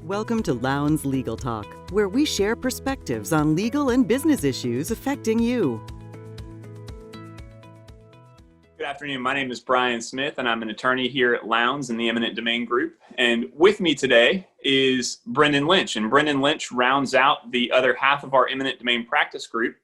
Welcome to Lowndes Legal Talk, where we share perspectives on legal and business issues affecting you. Good afternoon. My name is Brian Smith, and I'm an attorney here at Lowndes in the Eminent Domain Group. And with me today is Brendan Lynch. And Brendan Lynch rounds out the other half of our Eminent Domain practice group,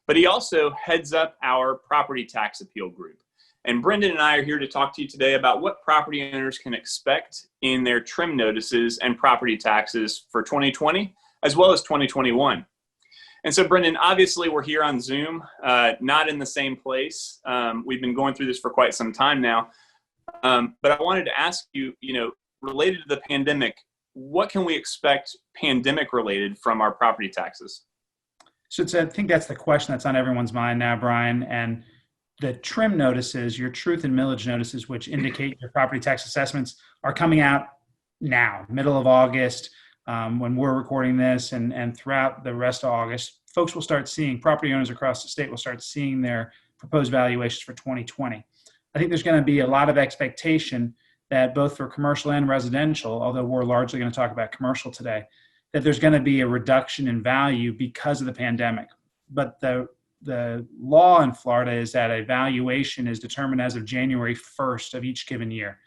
but he also heads up our property tax appeal group. And Brendan and I are here to talk to you today about what property owners can expect in their trim notices and property taxes for 2020, as well as 2021. And so, Brendan, obviously we're here on Zoom, not in the same place. We've been going through this for quite some time now. But I wanted to ask you, related to the pandemic, what can we expect pandemic related from our property taxes? So I think that's the question that's on everyone's mind now, Brian. And the trim notices, your truth and millage notices, which indicate your property tax assessments, are coming out now, middle of August, when we're recording this, and throughout the rest of August. Folks will start seeing, property owners across the state will start seeing their proposed valuations for 2020. I think there's going to be a lot of expectation that both for commercial and residential, although we're largely going to talk about commercial today, that there's going to be a reduction in value because of the pandemic. But the law in Florida is that a valuation is determined as of January 1st of each given year.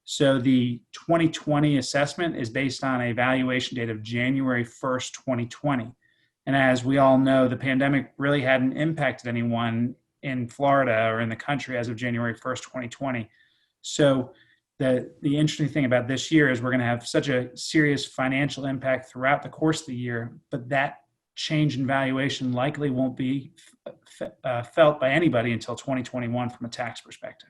So the 2020 assessment is based on a valuation date of January 1st, 2020. And as we all know, the pandemic really hadn't impacted anyone in Florida or in the country as of January 1st, 2020. So the interesting thing about this year is we're going to have such a serious financial impact throughout the course of the year, but that change in valuation likely won't be felt by anybody until 2021 from a tax perspective.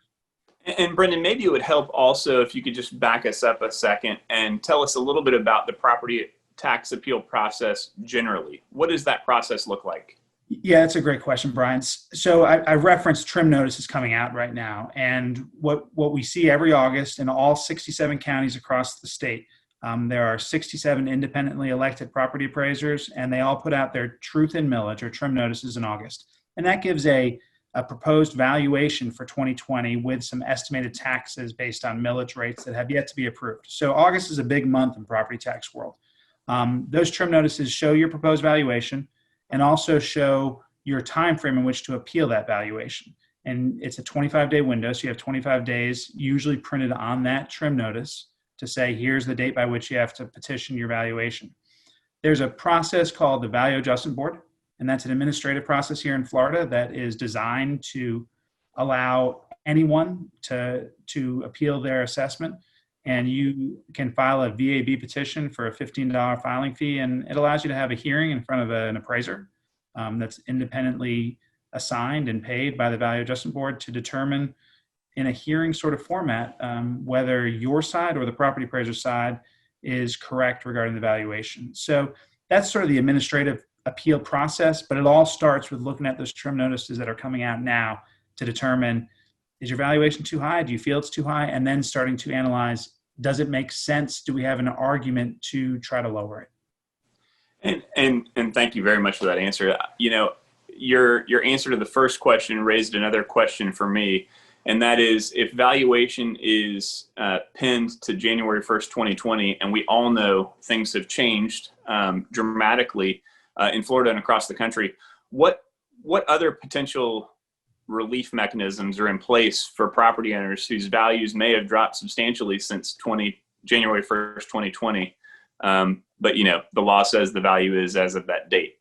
And Brendan, maybe it would help also if you could just back us up a second and tell us a little bit about the property tax appeal process generally. What does that process look like? Yeah, that's a great question, Brian. So I referenced trim notices coming out right now. And what we see every August in all 67 counties across the state, there are 67 independently elected property appraisers, and they all put out their truth and millage or trim notices in August. And that gives a proposed valuation for 2020 with some estimated taxes based on millage rates that have yet to be approved. So August is a big month in property tax world. Those trim notices show your proposed valuation and also show your time frame in which to appeal that valuation. And it's a 25-day window, so you have 25 days usually printed on that trim notice to say, here's the date by which you have to petition your valuation. There's a process called the Value Adjustment Board, and that's an administrative process here in Florida that is designed to allow anyone to appeal their assessment. And you can file a VAB petition for a $15 filing fee, and it allows you to have a hearing in front of an appraiser that's independently assigned and paid by the Value Adjustment Board to determine in a hearing sort of format whether your side or the property appraiser side is correct regarding the valuation. So that's sort of the administrative appeal process, but it all starts with looking at those trim notices that are coming out now to determine, is your valuation too high? Do you feel it's too high? And then starting to analyze, does it make sense? Do we have an argument to try to lower it? And thank you very much for that answer. Your answer to the first question raised another question for me, and that is, if valuation is pinned to January 1st, 2020, and we all know things have changed dramatically in Florida and across the country, what other potential relief mechanisms are in place for property owners whose values may have dropped substantially since January 1st, 2020? But the law says the value is as of that date.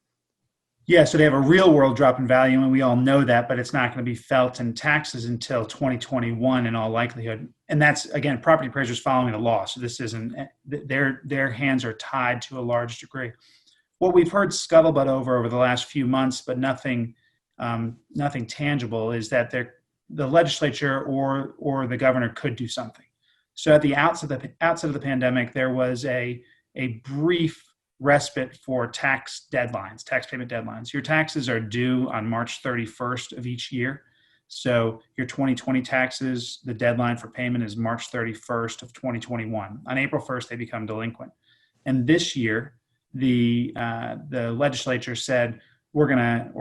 Yeah, so they have a real world drop in value, and we all know that, but it's not going to be felt in taxes until 2021 in all likelihood. And that's, again, property appraisers following the law. So this isn't, their hands are tied to a large degree. What we've heard scuttlebutt over the last few months, but nothing tangible, is that the legislature or the governor could do something. So at the outset of the pandemic, there was a brief respite for tax payment deadlines. Your taxes are due on March 31st of each year. So your 2020 taxes, the deadline for payment is March 31st of 2021. On April 1st, they become delinquent. And this year, the legislature said, the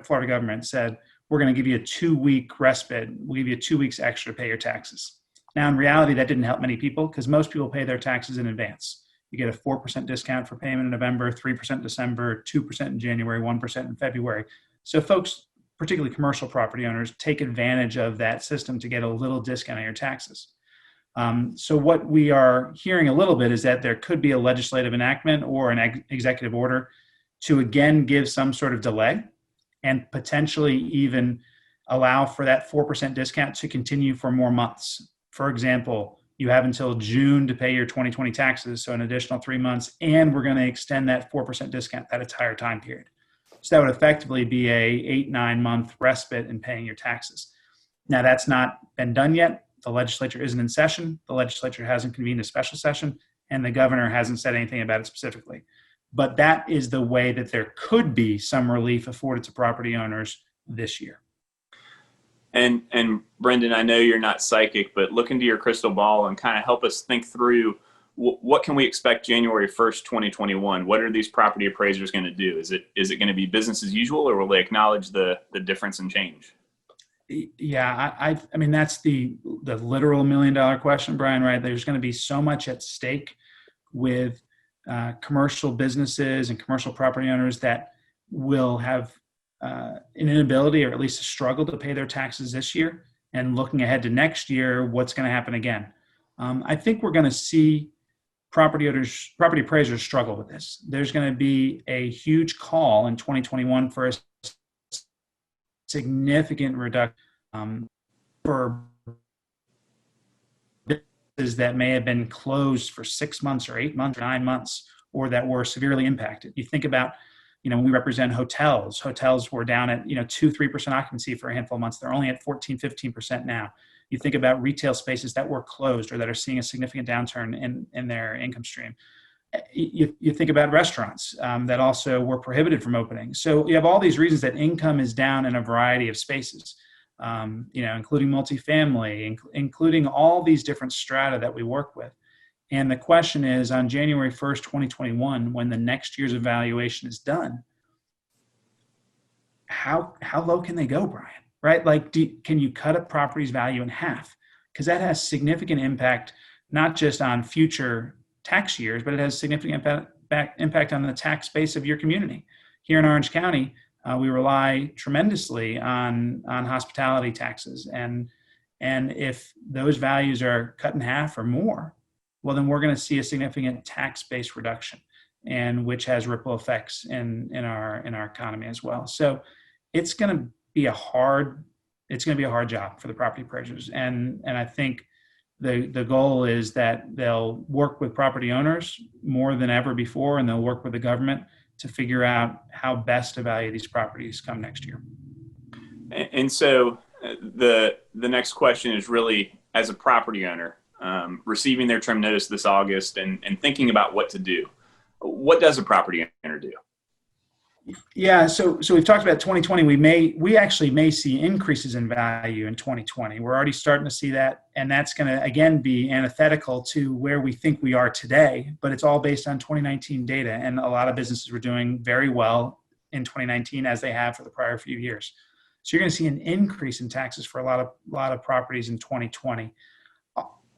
Florida government said, we're going to give you a 2-week respite. We'll give you 2 weeks extra to pay your taxes. Now, in reality, that didn't help many people because most people pay their taxes in advance. You get a 4% discount for payment in November, 3% in December, 2% in January, 1% in February. So folks, particularly commercial property owners, take advantage of that system to get a little discount on your taxes. So what we are hearing a little bit is that there could be a legislative enactment or an executive order to again give some sort of delay and potentially even allow for that 4% discount to continue for more months. For example, you have until June to pay your 2020 taxes, so an additional 3 months, and we're going to extend that 4% discount that entire time period. So that would effectively be a 8-9 month respite in paying your taxes. Now, that's not been done yet. The legislature isn't in session. The legislature hasn't convened a special session, and the governor hasn't said anything about it specifically. But that is the way that there could be some relief afforded to property owners this year. And Brendan, I know you're not psychic, but look into your crystal ball and kind of help us think through what can we expect January 1st, 2021? What are these property appraisers going to do? Is it going to be business as usual, or will they acknowledge the difference and change? Yeah, I mean, that's the literal $1 million question, Brian, right? There's going to be so much at stake with commercial businesses and commercial property owners that will have an inability or at least a struggle to pay their taxes this year. And looking ahead to next year, what's going to happen again? I think we're going to see property appraisers struggle with this. There's going to be a huge call in 2021 for a significant reduction for businesses that may have been closed for 6 months or 8 months or 9 months, or that were severely impacted. You think about, when we represent hotels. Hotels were down at 2-3% occupancy for a handful of months. They're only at 14-15% now. You think about retail spaces that were closed or that are seeing a significant downturn in their income stream. You think about restaurants that also were prohibited from opening. So you have all these reasons that income is down in a variety of spaces, including multifamily, including all these different strata that we work with. And the question is, on January 1st, 2021, when the next year's evaluation is done, how low can they go, Brian? Right? Like, can you cut a property's value in half? Because that has significant impact, not just on future tax years, but it has significant impact on the tax base of your community. Here in Orange County, we rely tremendously on hospitality taxes. And if those values are cut in half or more, well, then we're going to see a significant tax-based reduction, and which has ripple effects in our economy as well. So it's going to be a hard job for the property appraisers, and I think the goal is that they'll work with property owners more than ever before, and they'll work with the government to figure out how best to value these properties come next year. And so the next question is really, as a property owner, receiving their trim notice this August and thinking about what to do. What does a property owner do? Yeah, so we've talked about 2020. We actually may see increases in value in 2020. We're already starting to see that, and that's going to again be antithetical to where we think we are today. But it's all based on 2019 data, and a lot of businesses were doing very well in 2019, as they have for the prior few years. So you're going to see an increase in taxes for a lot of properties in 2020.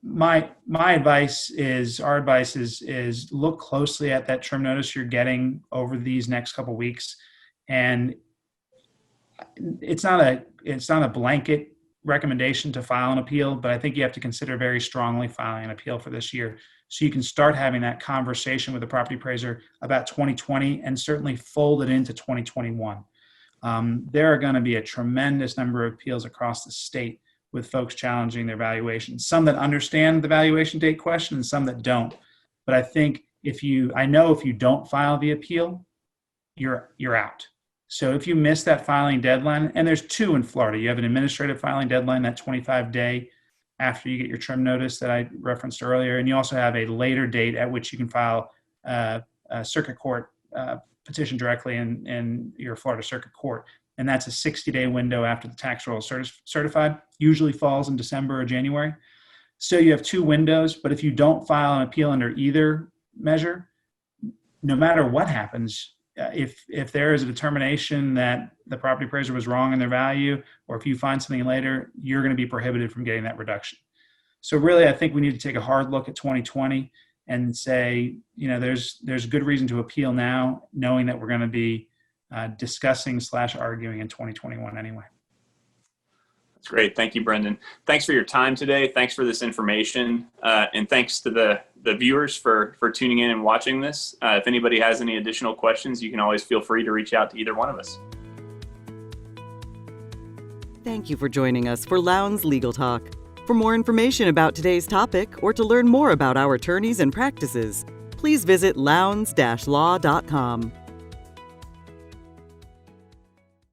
Our advice is look closely at that trim notice you're getting over these next couple of weeks, and it's not a blanket recommendation to file an appeal, but I think you have to consider very strongly filing an appeal for this year, so you can start having that conversation with the property appraiser about 2020 and certainly fold it into 2021. There are going to be a tremendous number of appeals across the state with folks challenging their valuation. Some that understand the valuation date question and some that don't. But I think if you don't file the appeal, you're out. So if you miss that filing deadline, and there's 2 in Florida, you have an administrative filing deadline, that 25-day after you get your trim notice that I referenced earlier, and you also have a later date at which you can file a circuit court petition directly in your Florida Circuit Court. And that's a 60-day window after the tax roll is certified, usually falls in December or January. So you have 2 windows, but if you don't file an appeal under either measure, no matter what happens, if there is a determination that the property appraiser was wrong in their value, or if you find something later, you're going to be prohibited from getting that reduction. So really, I think we need to take a hard look at 2020 and say, there's good reason to appeal now, knowing that we're going to be discussing/arguing in 2021 anyway. That's great. Thank you, Brendan. Thanks for your time today. Thanks for this information. And thanks to the viewers for tuning in and watching this. If anybody has any additional questions, you can always feel free to reach out to either one of us. Thank you for joining us for Lowndes Legal Talk. For more information about today's topic or to learn more about our attorneys and practices, please visit lowndes-law.com.